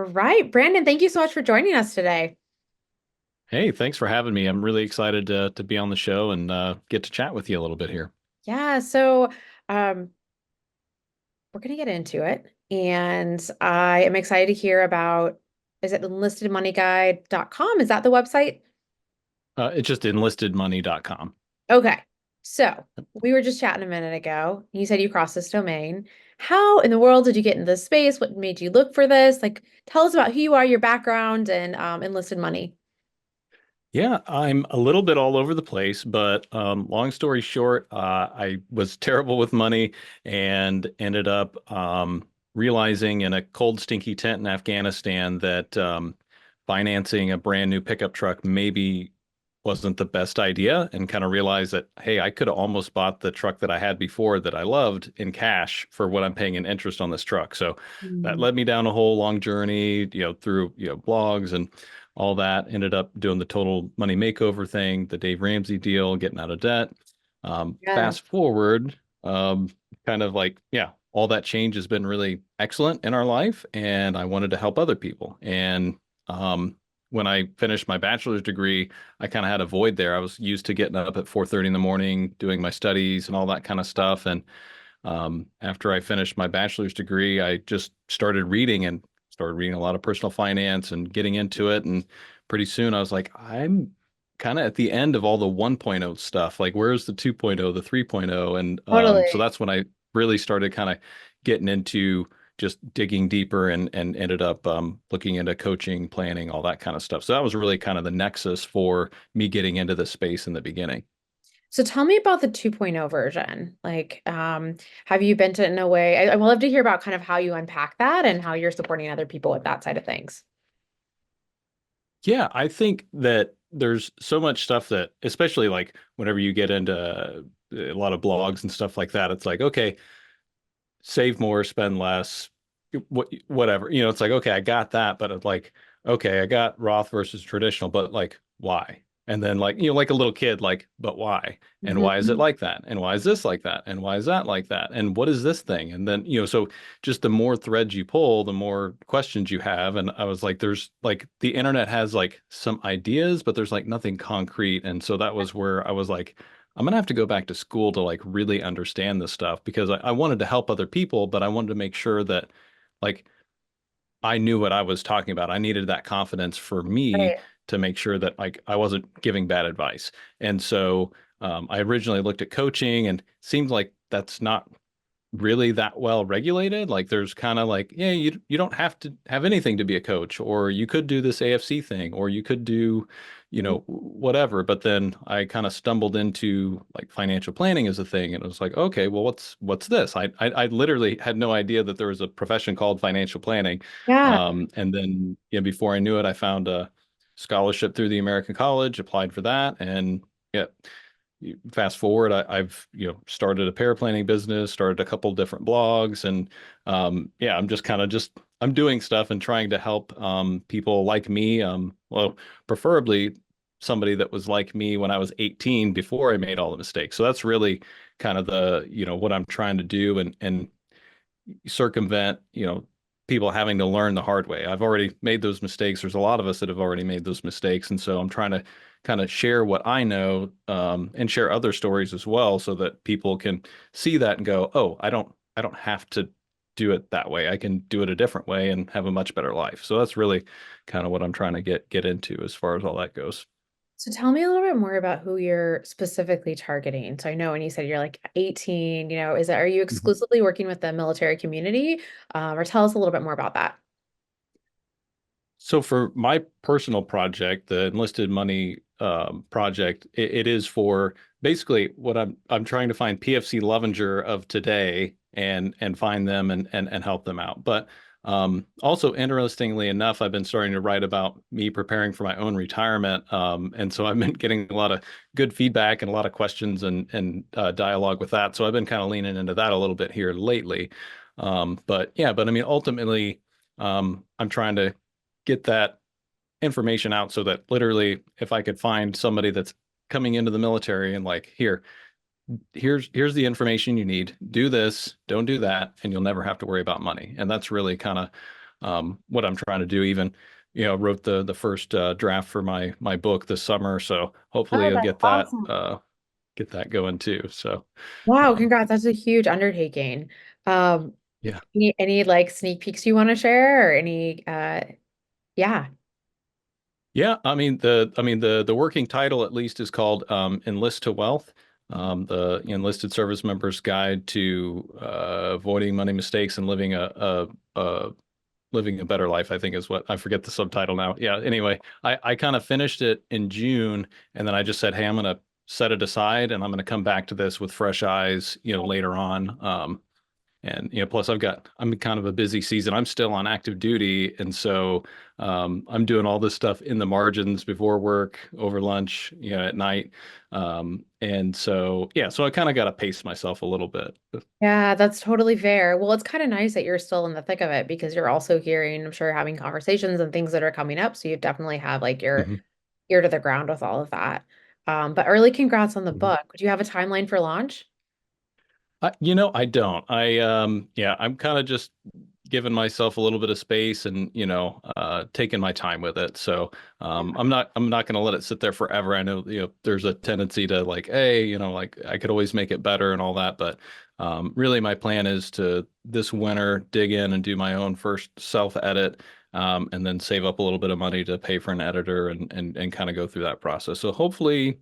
All right, Brandon, thank you so much for joining us today. Hey, thanks for having me. I'm really excited to be on the show and get to chat with you a little bit here. Yeah, so we're going to get into it. And I am excited to hear about, is it enlistedmoneyguide.com? Is that the website? It's just enlistedmoney.com. Okay. So we were just chatting a minute ago. You said you crossed this domain. How in the world did you get into this space? What made you look for this? Like, tell us about who you are, your background, and enlisted money. Yeah, I'm a little bit all over the place, but long story short, I was terrible with money and ended up realizing in a cold, stinky tent in Afghanistan that financing a brand new pickup truck maybe wasn't the best idea, and kind of realized that, hey, I could have almost bought the truck that I had before that I loved in cash for what I'm paying in interest on this truck. So that Mm. led me down a whole long journey, through, blogs and all that. Ended up doing the total money makeover thing, the Dave Ramsey deal, getting out of debt. Yeah, Fast forward, kind of like, yeah, all that change has been really excellent in our life, and I wanted to help other people. And when I finished my bachelor's degree, I kind of had a void there. I was used to getting up at 4:30 in the morning, doing my studies and all that kind of stuff. And after I finished my bachelor's degree, I just started reading a lot of personal finance and getting into it. And pretty soon I was like, I'm kind of at the end of all the 1.0 stuff. Like, where's the 2.0, the 3.0? And so totally. that's when I really started kind of getting into just digging deeper and ended up looking into coaching, planning, all that kind of stuff. So that was really kind of the nexus for me getting into this space in the beginning. So tell me about the 2.0 version. Like, have you been to in a way? I would love to hear about kind of how you unpack that and how you're supporting other people with that side of things. Yeah, I think that there's so much stuff that, especially like whenever you get into a lot of blogs and stuff like that, it's like, okay, save more, spend less, whatever. It's like, okay, I got that, but it's like, okay, I got Roth versus traditional, but like, why? And then like, like a little kid, like, but why? And why is it Mhm. like that? And why is this like that? And why is that like that? And what is this thing? And then, so just the more threads you pull, the more questions you have. And I was like, there's like the internet has like some ideas, but there's like nothing concrete. And so that was where I was like, I'm gonna have to go back to school to like really understand this stuff because I wanted to help other people, but I wanted to make sure that like I knew what I was talking about. I needed that confidence for me Right. to make sure that like I wasn't giving bad advice. And so I originally looked at coaching and seemed like that's not really that well regulated. Like there's kind of like, yeah, you don't have to have anything to be a coach, or you could do this AFC thing, or you could do, whatever. But then I kind of stumbled into like financial planning as a thing, and it was like, okay, well, what's this? I literally had no idea that there was a profession called financial planning. Yeah. And then before I knew it, I found a scholarship through the American College, applied for that, and yeah, fast forward, I've started a paraplanning business, started a couple different blogs, and yeah, I'm just kind of just I'm doing stuff and trying to help people like me. Well, preferably somebody that was like me when I was 18 before I made all the mistakes. So that's really kind of the what I'm trying to do and circumvent people having to learn the hard way. I've already made those mistakes. There's a lot of us that have already made those mistakes, and so I'm trying to kind of share what I know and share other stories as well, so that people can see that and go, "Oh, I don't have to do it that way. I can do it a different way and have a much better life." So that's really kind of what I'm trying to get into as far as all that goes. So tell me a little bit more about who you're specifically targeting. So I know when you said you're like 18, are you Mhm. exclusively working with the military community? Or tell us a little bit more about that. So for my personal project, the enlisted money project, it is for basically what I'm trying to find PFC Lovinger of today and find them and help them out. But also interestingly enough, I've been starting to write about me preparing for my own retirement, and so I've been getting a lot of good feedback and a lot of questions and dialogue with that. So I've been kind of leaning into that a little bit here lately. But yeah, but I mean ultimately. I'm trying to get that information out so that literally if I could find somebody that's coming into the military and like here's the information you need, do this, don't do that, and you'll never have to worry about money. And that's really kind of what I'm trying to do. Even, wrote the first draft for my book this summer, so hopefully Oh, I'll that's awesome. get that going too. So, Wow, um, congrats. That's a huge undertaking. Um, yeah. any like sneak peeks you want to share or any yeah. Yeah, I mean the working title at least is called Enlist to Wealth, the enlisted service member's guide to avoiding money mistakes and living a better life, I think is what I forget the subtitle now. Yeah, anyway, I kind of finished it in June, and then I just said, hey, I'm gonna set it aside and I'm gonna come back to this with fresh eyes, later on. And plus I'm kind of a busy season. I'm still on active duty, and so I'm doing all this stuff in the margins before work, over lunch, at night. And so yeah, so I kind of got to pace myself a little bit. Yeah, that's totally fair. Well, it's kind of nice that you're still in the thick of it because you're also hearing, I'm sure, having conversations and things that are coming up. So you definitely have like your Mhm. ear to the ground with all of that. But early congrats on the Mhm. book. Do you have a timeline for launch? I don't. Yeah, I'm kind of just giving myself a little bit of space and, taking my time with it. So, I'm not going to let it sit there forever. I know, there's a tendency to like, hey, like I could always make it better and all that. But, really my plan is to this winter dig in and do my own first self edit. And then save up a little bit of money to pay for an editor and kind of go through that process. So hopefully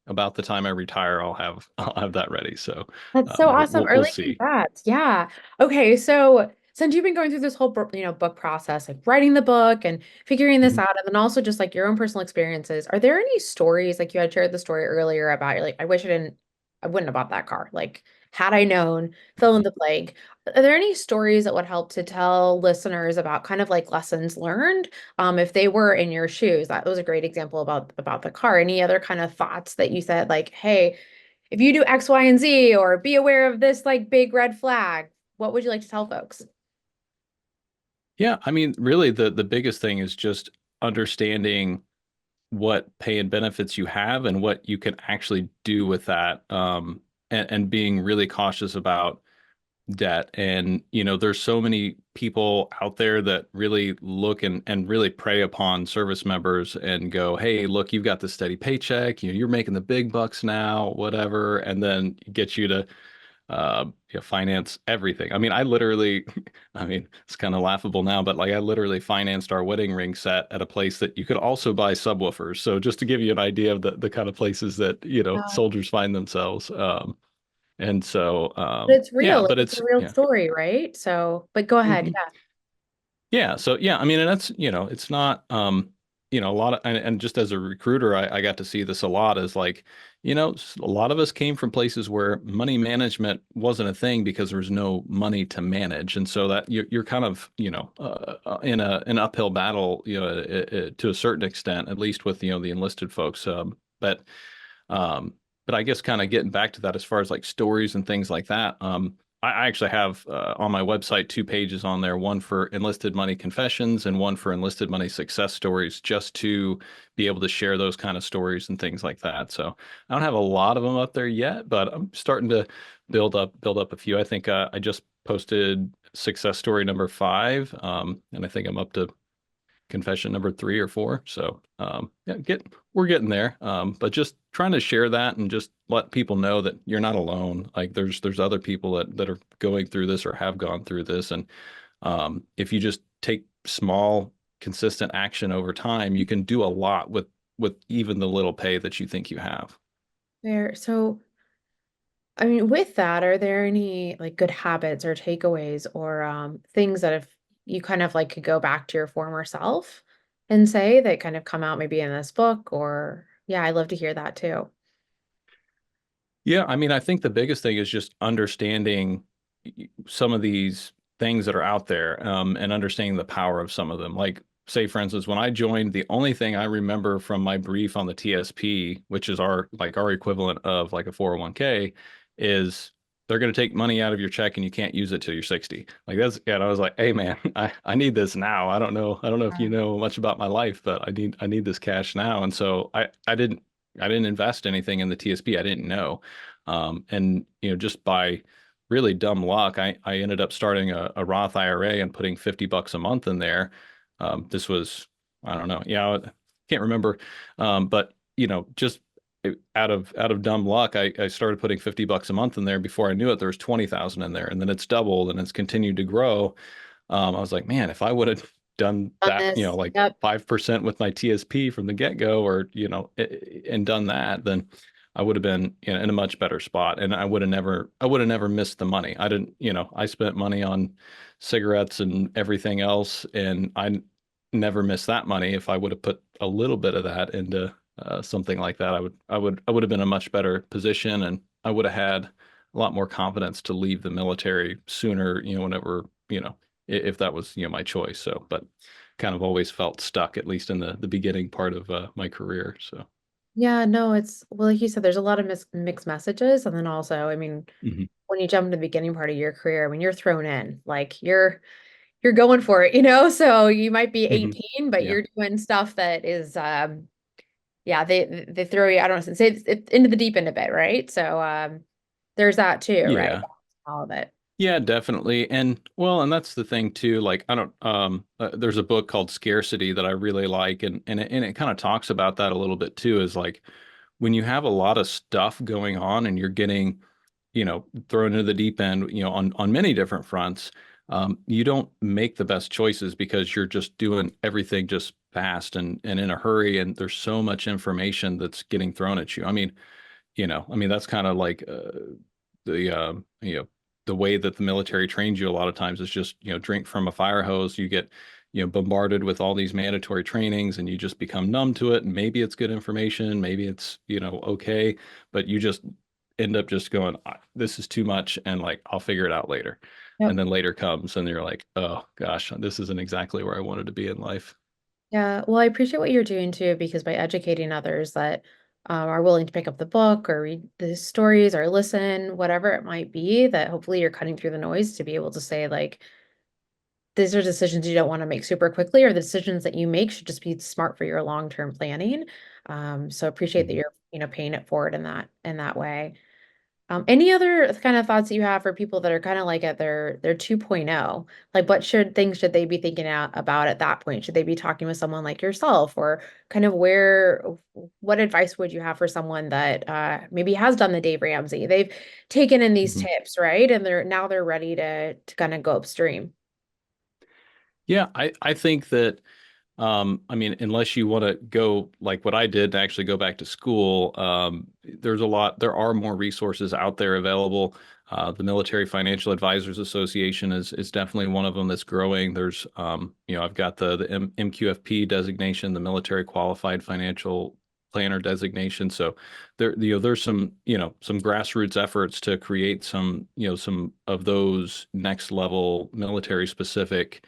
about the time I retire, I'll have that ready. So, That's so but awesome. we'll Early see. congrats. Yeah. Okay. So since you've been going through this whole, book process, like writing the book and figuring this Mhm. out, and then also just like your own personal experiences, are there any stories, like you had shared the story earlier about you're like, I wish I wouldn't have bought that car. Like, had I known, fill in the blank. Are there any stories that would help to tell listeners about kind of like lessons learned, if they were in your shoes? That was a great example about the car. Any other kind of thoughts that you said, like, hey, if you do X, Y, and Z, or be aware of this like big red flag, what would you like to tell folks? Yeah, I mean, really the biggest thing is just understanding what pay and benefits you have and what you can actually do with that. And being really cautious about debt. And, there's so many people out there that really look and really prey upon service members and go, hey, look, you've got the steady paycheck, you're making the big bucks now, whatever, and then get you to finance everything. I mean, I literally, I mean, it's kind of laughable now, but like I literally financed our wedding ring set at a place that you could also buy subwoofers. So just to give you an idea of the kind of places that, Uh, soldiers find themselves. And so, but it's yeah, real. Like, but it's a it's, real yeah. story, right? So, but go ahead. Mhm. Yeah, so yeah, I mean, and that's, it's not, a lot of, and just as a recruiter, I got to see this a lot is like, a lot of us came from places where money management wasn't a thing because there was no money to manage. And so that you're kind of, in an uphill battle, to a certain extent, at least with, the enlisted folks. But I guess kind of getting back to that as far as like stories and things like that, I actually have on my website two pages on there, one for enlisted money confessions and one for enlisted money success stories, just to be able to share those kind of stories and things like that. So I don't have a lot of them up there yet, but I'm starting to build up a few. I think I just posted success story number 5, and I think I'm up to confession number 3 or 4. So yeah, we're getting there. But just trying to share that and just let people know that you're not alone. Like there's other people that are going through this or have gone through this. And if you just take small, consistent action over time, you can do a lot with even the little pay that you think you have. There. So, I mean, with that, are there any like good habits or takeaways or things that if you kind of like could go back to your former self and say that kind of come out maybe in this book or yeah, I'd love to hear that too. Yeah, I mean, I think the biggest thing is just understanding some of these things that are out there, and understanding the power of some of them. Like, say, for instance, when I joined, the only thing I remember from my brief on the TSP, which is our equivalent of like a 401k, is they're going to take money out of your check and you can't use it till you're 60. Like that's, yeah. And I was like, hey man, I need this now. I don't know if you know much about my life, but I need this cash now. And so I didn't invest anything in the TSP. I didn't know. And just by really dumb luck. I ended up starting a Roth IRA and putting $50 a month in there. This was, I don't know, yeah, I can't remember. But just out of dumb luck, I started putting $50 a month in there. Before I knew it, there was 20,000 in there, and then it's doubled and it's continued to grow. I was like, man, if I would have done On that, this. like Yep. 5% with my TSP from the get-go, or and done that, then I would have been, in a much better spot, and I would have never missed the money. I didn't, I spent money on cigarettes and everything else, and I never missed that money. If I would have put a little bit of that into something like that, I would have been in a much better position, and I would have had a lot more confidence to leave the military sooner, whenever, if that was, my choice. So, but kind of always felt stuck, at least in the beginning part of my career. So, Yeah, no, it's well, like you said, there's a lot of mixed messages. And then also, I mean, hmm when you jump into the beginning part of your career, I mean, you're thrown in, like you're going for it, you know? So you might be hmm 18, but yeah, you're doing stuff that is yeah, they throw you, I don't know, say it's into the deep end of it, right? So there's that too, right? yeah. All of it. Yeah, definitely. And well, and that's the thing too. Like, I don't, there's a book called Scarcity that I really like. And it kind of talks about that a little bit too, is like when you have a lot of stuff going on and you're getting, thrown into the deep end, on many different fronts, you don't make the best choices because you're just doing everything just fast and in a hurry. And there's so much information that's getting thrown at you. I mean, that's kind of like the the way that the military trains you a lot of times is just, drink from a fire hose. You get, bombarded with all these mandatory trainings and you just become numb to it. And maybe it's good information, maybe it's, okay, but you just end up just going, this is too much, and like I'll figure it out later. And Yep. then later comes and you're like, oh gosh, this isn't exactly where I wanted to be in life. Yeah, well, I appreciate what you're doing too, because by educating others that are willing to pick up the book or read the stories or listen, whatever it might be, that hopefully you're cutting through the noise to be able to say, like, these are decisions you don't want to make super quickly, or the decisions that you make should just be smart for your long-term planning. So appreciate that Mhm. you're, paying it forward in that way. Any other kind of thoughts that you have for people that are kind of like at their 2.0? Like what things should they be thinking out about at that point? Should they be talking with someone like yourself, or kind of what advice would you have for someone that maybe has done the Dave Ramsey? They've taken in these Mhm. tips, right? And they're ready to kind of go upstream. Yeah, I think that I mean, unless you want to go like what I did to actually go back to school, there are more resources out there available. The Military Financial Advisors Association is definitely one of them that's growing. I've got the MQFP designation, the Military Qualified Financial Planner designation. So there's some grassroots efforts to create some of those next level military specific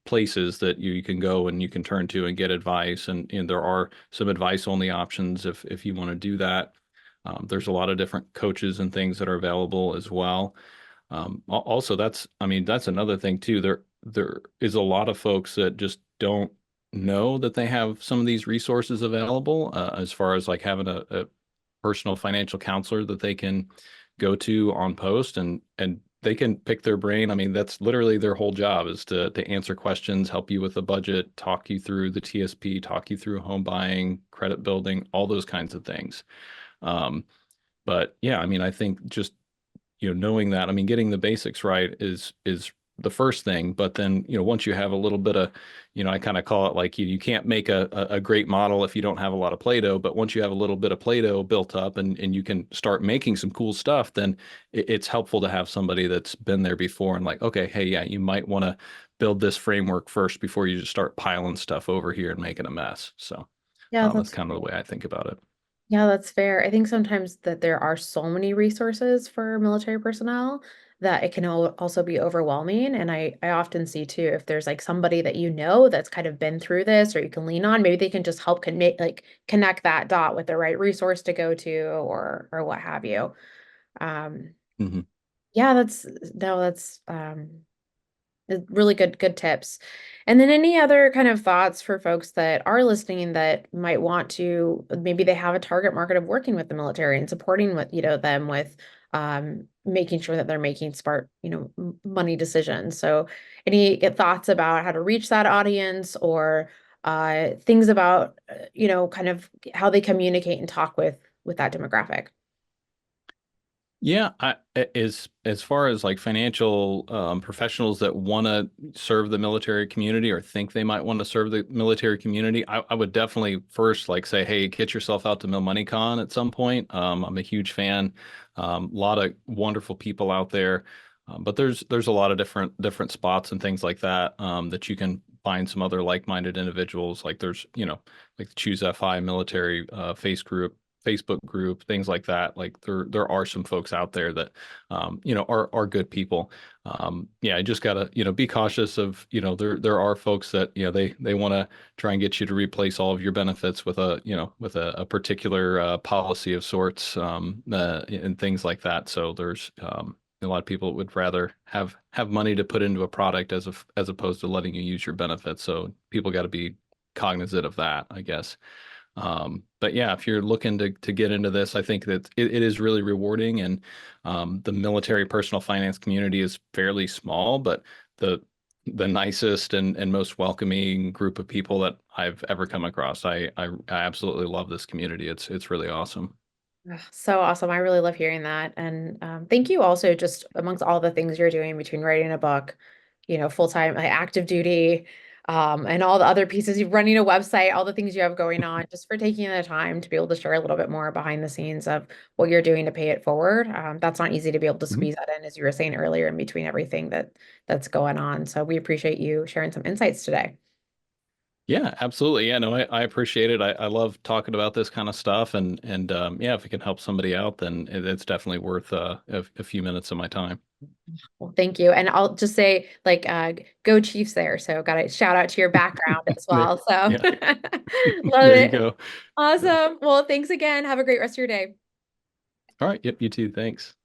places that you can go and you can turn to and get advice. And there are some advice only options if you want to do that. There's a lot of different coaches and things that are available as well. Also, I mean, that's another thing too. There is a lot of folks that just don't know that they have some of these resources available, as far as like having a personal financial counselor that they can go to on post, and they can pick their brain. I mean, that's literally their whole job, is to answer questions, help you with a budget, talk you through the TSP, talk you through home buying, credit building, all those kinds of things. Um, but yeah, I mean, I think just knowing that, I mean, getting the basics right is the first thing. But then, once you have a little bit of, I kind of call it like you can't make a great model if you don't have a lot of Play-Doh. But once you have a little bit of Play-Doh built up and you can start making some cool stuff, then it's helpful to have somebody that's been there before and like, okay, hey, yeah, you might want to build this framework first before you just start piling stuff over here and making a mess. So Yeah, that's that's kind of the way I think about it. Yeah, that's fair. I think sometimes that there are so many resources for military personnel that it can also be overwhelming. And I often see too, if there's like somebody that that's kind of been through this or you can lean on, maybe they can just help connect that dot with the right resource to go to or what have you. Um, hmm yeah, that's no, that's Really good tips. And then any other kind of thoughts for folks that are listening that might want to, maybe they have a target market of working with the military and supporting with, them with making sure that they're making smart, money decisions. So any thoughts about how to reach that audience or things about, kind of how they communicate and talk with that demographic? Yeah, as far as like financial professionals that want to serve the military community or think they might want to serve the military community, I would definitely first like say, hey, get yourself out to MilMoneyCon at some point. I'm a huge fan. A lot of wonderful people out there, but there's a lot of different spots and things like that that you can find some other like-minded individuals. Like there's like the Choose FI military Facebook group, things like that. Like there are some folks out there that are good people. Yeah, I just gotta, be cautious of, there are folks that, they want to try and get you to replace all of your benefits with a particular policy of sorts, and things like that. So there's a lot of people would rather have money to put into a product as opposed to letting you use your benefits. So people got to be cognizant of that, I guess. But yeah, if you're looking to get into this, I think that it is really rewarding, and the military personal finance community is fairly small, but the the nicest and most welcoming group of people that I've ever come across. I absolutely love this community. It's really awesome. Ugh, so awesome. I really love hearing that. And thank you also just amongst all the things you're doing between writing a book, full-time, like active duty, and all the other pieces, you're running a website, all the things you have going on, just for taking the time to be able to share a little bit more behind the scenes of what you're doing to pay it forward. That's not easy to be able to Mhm. squeeze that in, as you were saying earlier, in between everything that's going on. So we appreciate you sharing some insights today. Yeah, absolutely. Yeah, no, I appreciate it. I love talking about this kind of stuff, and yeah, if it can help somebody out, then it's definitely worth a few minutes of my time. Well, thank you. And I'll just say, like, go Chiefs there. So got to shout out to your background as There, well. So yeah, love there you it. go. Yeah. Awesome. Well, thanks again. Have a great rest of your day. All right. Yep. You too. Thanks.